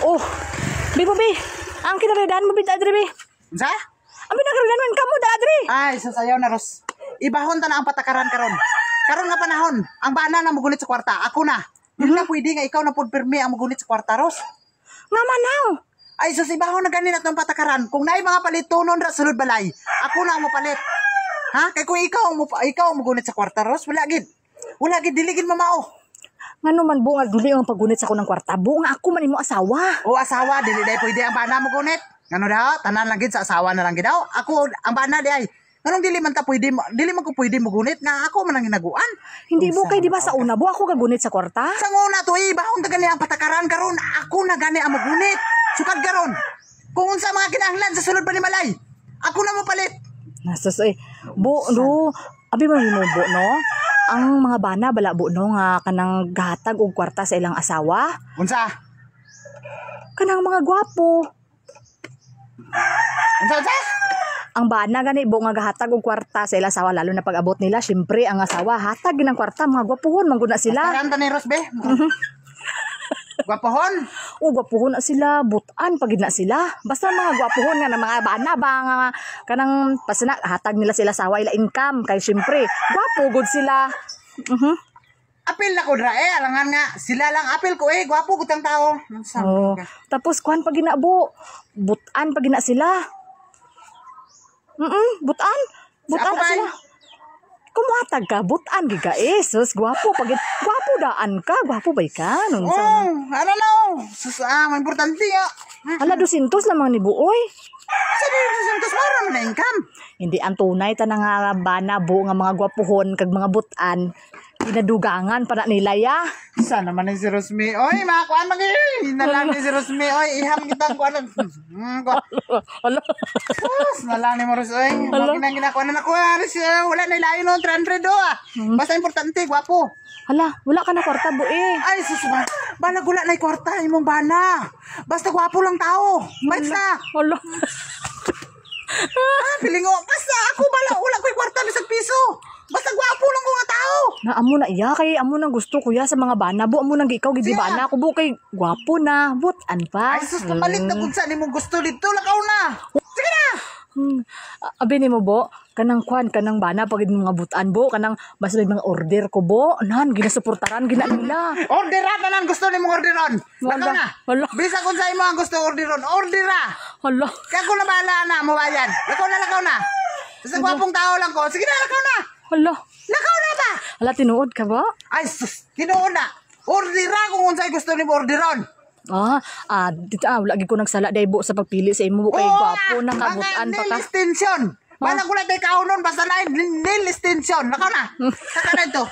Oh, Bi. Ang kinagalidan mo bita diri, Bi. Sa? Ang pinagalidan mo kamo da diri. Ay, sasayaw na, Ros. Ibahon ta na ang patakaran karon. Karon nga panahon, ang bana na magunit sa kwarta, ako na. Hindi na pwede nga ikaw na pud pirmi ang magunit sa kwarta, Ros. Nga manaw. Ay, sus, ibahon na ganin atong patakaran. Kung naay mga palitunon ra sulod balay, ako na ang mapalit. Ha? Kay kung ikaw ang magunit sa kwarta, Ros, wala gid. Wala gid diligid mamao. Ngano man bunga dili ang paggunit sa ako ng kwarta. Bunga ako man imo asawa. O asawa, dili day pwede ang bana magunit. Ngano daw? Tanan lang gid sa asawa na lang gid daw. Ako ang bana di ay. Nganong dili man ko pwede magunit nga ako man ang ginaguan. Hindi mo kay di ba sa una bu ako gagunit sa kwarta? Sa una to ibahon ta gani ang patakaran karon. Ako na gani ang magunit. Sukad karon. Kung unsa mga kinahanglan sa sulod pa ni Malay, ako na mapalit. Nasas ay bu no. Abi man mo bu no. Ang mga bana bala bu no nga kanang gahatag og kwarta sa ilang asawa. Unsa? Kanang mga gwapo. Unsa? Ang bana gani bu nga gahatag og kwarta sa ilang asawa lalo na pag-abot nila syempre ang asawa hatag ginang kwarta mga gwapuhon man gud na sila. Karanta ni Rosbe. Gwapohon. O gwapuhon na sila, butan pagid na sila. Basta mga gwapuhon nga na mga bana ba nga kanang pasina hatag nila sila asawa ila income kay syempre gwapo gud sila. Apil na ko dra alangan nga sila lang apil ko gwapo gud ang tao. Oh. Tapos kuan pag ginabo, butan pag gina sila. Butan. Butan na sila. Kumuhatag ka, butan giga sus, gwapo pagit. Gwapo daan ka, gwapo bay ka nun sa. Ano na sus importante Ala 200 lamang ni buoy. Sa santos mara man na income. Hindi ang tunay ta nga bana bu nga mga gwapuhon kag mga butan. Pinadugangan para nila ya. Sana man si Rosmi. Oy, mga kuan magi. Nalang ni si Rosmi. Oy, iham kita kuan. Ala. Nalang ni mo Rosmi. Mo ginakuan na ko. Wala na ilayo no 300 do Basta importante gwapo. Hala, wala ka na kwarta bu Ay, sus ba. Bala gula na kwarta imong bana. Basta gwapo lang tao. Bait na. Hala. Pilingo. Basta ako bala wala ko'y kwarta ni sa piso. Basta gwapo lang ko nga tao. Na amo na iya kay amo nang gusto kuya sa mga bana bu amo nang ikaw gid bana ako bu kay gwapo na butan pa. Ay sus kapalit na kung saan imong gusto dito lakaw na. Sige na. Abi ni mo bo kanang kwan kanang bana pagid mga butan bo kanang basta may mga order ko bo nan ginasuportaran gina nila. Orderan na lang gusto nimong orderon. Lakaw na. Hala. Bisa kung sa imo ang gusto orderon. Ordera. Hala. Kaya ko na bahala na mabayan. Lakaw na. Basta gwapong tao lang ko. Sige na lakaw na. Hala. Lakaw na ba? Hala tinuod ka ba? Ay sus. Tinuod na. Ordera kung unsay gusto nimo orderon. Dito wala gid ko nagsala day bu sa pagpili sa imo kay gwapo na kabutan pa ka. Extension. Bala ko lang kay kaunon basta na nail extension. Lakaw na. Saka na ito.